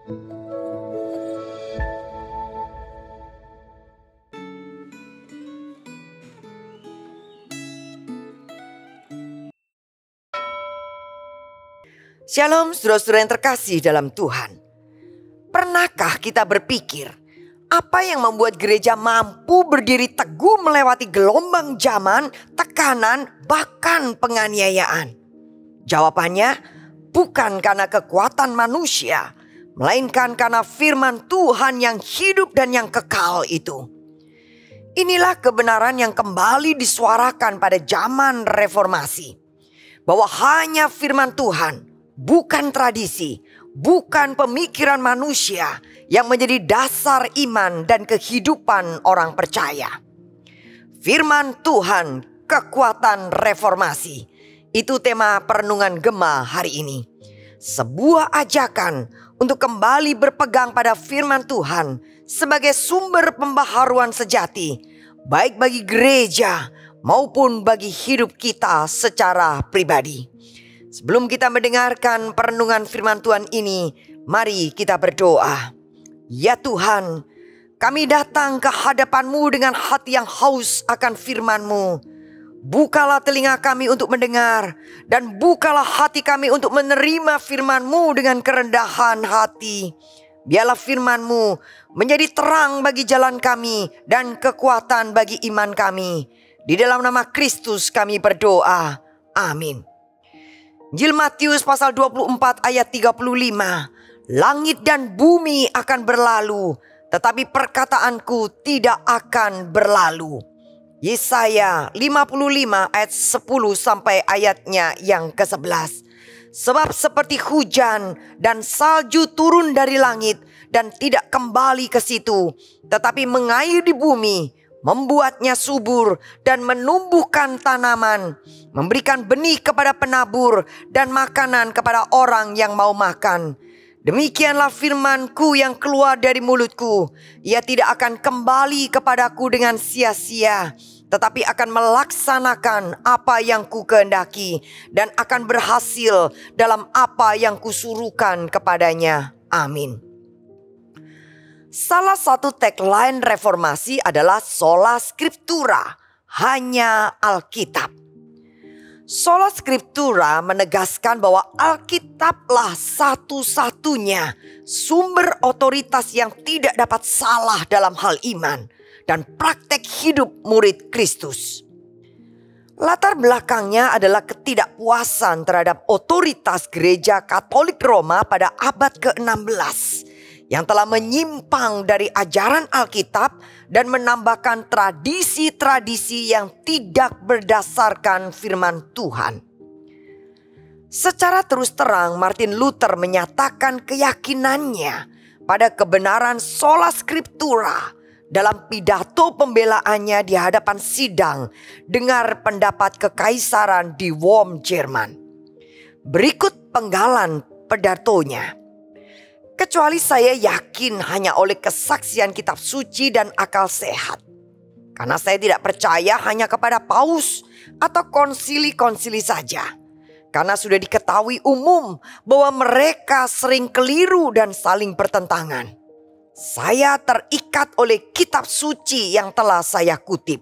Shalom saudara-saudara yang terkasih dalam Tuhan. Pernahkah kita berpikir apa yang membuat gereja mampu berdiri teguh melewati gelombang zaman, tekanan, bahkan penganiayaan? Jawabannya bukan karena kekuatan manusia, melainkan karena firman Tuhan yang hidup dan yang kekal itu. Inilah kebenaran yang kembali disuarakan pada zaman reformasi, bahwa hanya firman Tuhan, bukan tradisi, bukan pemikiran manusia yang menjadi dasar iman dan kehidupan orang percaya. Firman Tuhan, kekuatan reformasi. Itu tema perenungan Gema hari ini. Sebuah ajakan untuk kembali berpegang pada firman Tuhan sebagai sumber pembaharuan sejati, baik bagi gereja maupun bagi hidup kita secara pribadi. Sebelum kita mendengarkan perenungan firman Tuhan ini, mari kita berdoa. Ya Tuhan, kami datang ke hadapan-Mu dengan hati yang haus akan firman-Mu. Bukalah telinga kami untuk mendengar, dan bukalah hati kami untuk menerima firman-Mu dengan kerendahan hati. Biarlah firman-Mu menjadi terang bagi jalan kami dan kekuatan bagi iman kami. Di dalam nama Kristus kami berdoa. Amin. Injil Matius pasal 24 ayat 35. Langit dan bumi akan berlalu, tetapi perkataanku tidak akan berlalu. Yesaya 55 ayat 10 sampai ayatnya yang ke-11. Sebab seperti hujan dan salju turun dari langit dan tidak kembali ke situ, tetapi mengairi bumi, membuatnya subur dan menumbuhkan tanaman, memberikan benih kepada penabur dan makanan kepada orang yang mau makan. Demikianlah firman-Ku yang keluar dari mulutku. Ia tidak akan kembali kepadaku dengan sia-sia, tetapi akan melaksanakan apa yang Ku kehendaki dan akan berhasil dalam apa yang Kusuruhkan kepadanya. Amin. Salah satu tagline reformasi adalah Sola Scriptura, hanya Alkitab. Sola Scriptura menegaskan bahwa Alkitablah satu-satunya sumber otoritas yang tidak dapat salah dalam hal iman dan praktek hidup murid Kristus. Latar belakangnya adalah ketidakpuasan terhadap otoritas Gereja Katolik Roma pada abad ke-16 yang telah menyimpang dari ajaran Alkitab dan menambahkan tradisi-tradisi yang tidak berdasarkan firman Tuhan. Secara terus terang, Martin Luther menyatakan keyakinannya pada kebenaran Sola Scriptura dalam pidato pembelaannya di hadapan sidang dengar pendapat kekaisaran di Worms, Jerman. Berikut penggalan pidatonya. Kecuali saya yakin hanya oleh kesaksian kitab suci dan akal sehat. Karena saya tidak percaya hanya kepada paus atau konsili-konsili saja. Karena sudah diketahui umum bahwa mereka sering keliru dan saling bertentangan. Saya terikat oleh kitab suci yang telah saya kutip.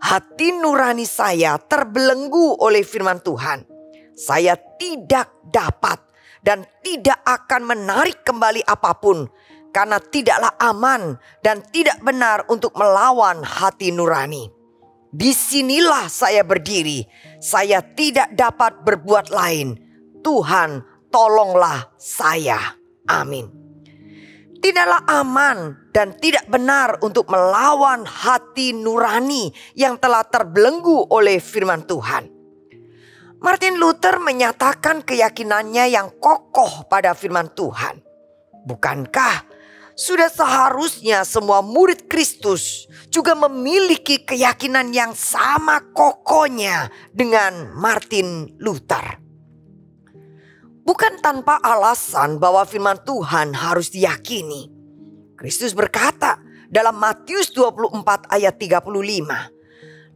Hati nurani saya terbelenggu oleh firman Tuhan. Saya tidak dapat dan tidak akan menarik kembali apapun, karena tidaklah aman dan tidak benar untuk melawan hati nurani. Disinilah saya berdiri, saya tidak dapat berbuat lain. Tuhan, tolonglah saya. Amin. Tidaklah aman dan tidak benar untuk melawan hati nurani yang telah terbelenggu oleh firman Tuhan. Martin Luther menyatakan keyakinannya yang kokoh pada firman Tuhan. Bukankah sudah seharusnya semua murid Kristus juga memiliki keyakinan yang sama kokohnya dengan Martin Luther? Bukan tanpa alasan bahwa firman Tuhan harus diyakini. Kristus berkata dalam Matius 24 ayat 35,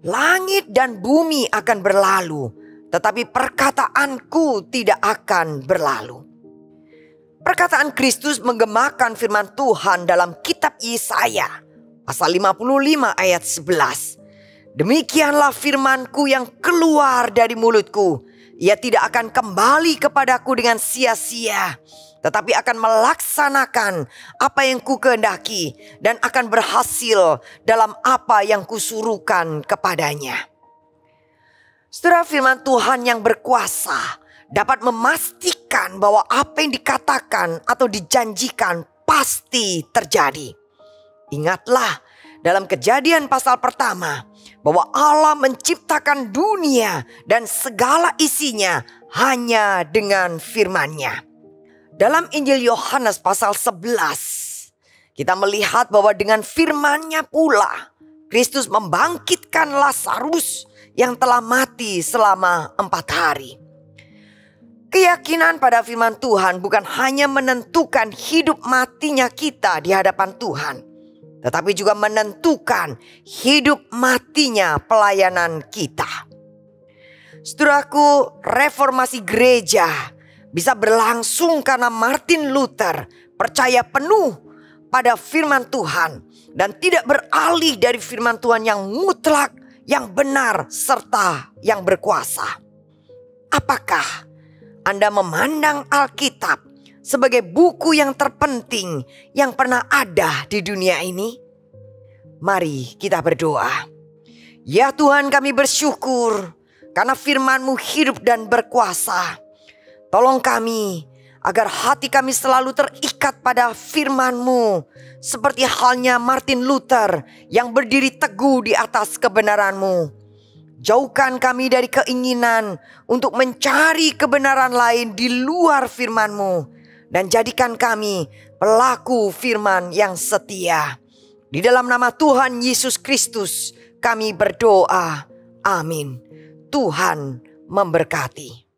langit dan bumi akan berlalu, tetapi perkataanku tidak akan berlalu. Perkataan Kristus menggemakan firman Tuhan dalam kitab Yesaya pasal 55 ayat 11. Demikianlah firmanku yang keluar dari mulutku. Ia tidak akan kembali kepadaku dengan sia-sia, tetapi akan melaksanakan apa yang kukehendaki dan akan berhasil dalam apa yang kusuruhkan kepadanya. Saudara, firman Tuhan yang berkuasa dapat memastikan bahwa apa yang dikatakan atau dijanjikan pasti terjadi. Ingatlah dalam Kejadian pasal pertama bahwa Allah menciptakan dunia dan segala isinya hanya dengan firman-Nya. Dalam Injil Yohanes pasal 11 kita melihat bahwa dengan firman-Nya pula Kristus membangkitkan Lazarus yang telah mati selama 4 hari. Keyakinan pada firman Tuhan bukan hanya menentukan hidup matinya kita di hadapan Tuhan, tetapi juga menentukan hidup matinya pelayanan kita. Saudaraku, reformasi gereja bisa berlangsung karena Martin Luther percaya penuh pada firman Tuhan dan tidak beralih dari firman Tuhan yang mutlak, yang benar, serta yang berkuasa. Apakah Anda memandang Alkitab sebagai buku yang terpenting yang pernah ada di dunia ini? Mari kita berdoa. Ya Tuhan, kami bersyukur karena firman-Mu hidup dan berkuasa. Tolong kami agar hati kami selalu terikat pada firman-Mu, seperti halnya Martin Luther yang berdiri teguh di atas kebenaran-Mu. Jauhkan kami dari keinginan untuk mencari kebenaran lain di luar firman-Mu, dan jadikan kami pelaku firman yang setia. Di dalam nama Tuhan Yesus Kristus kami berdoa. Amin. Tuhan memberkati.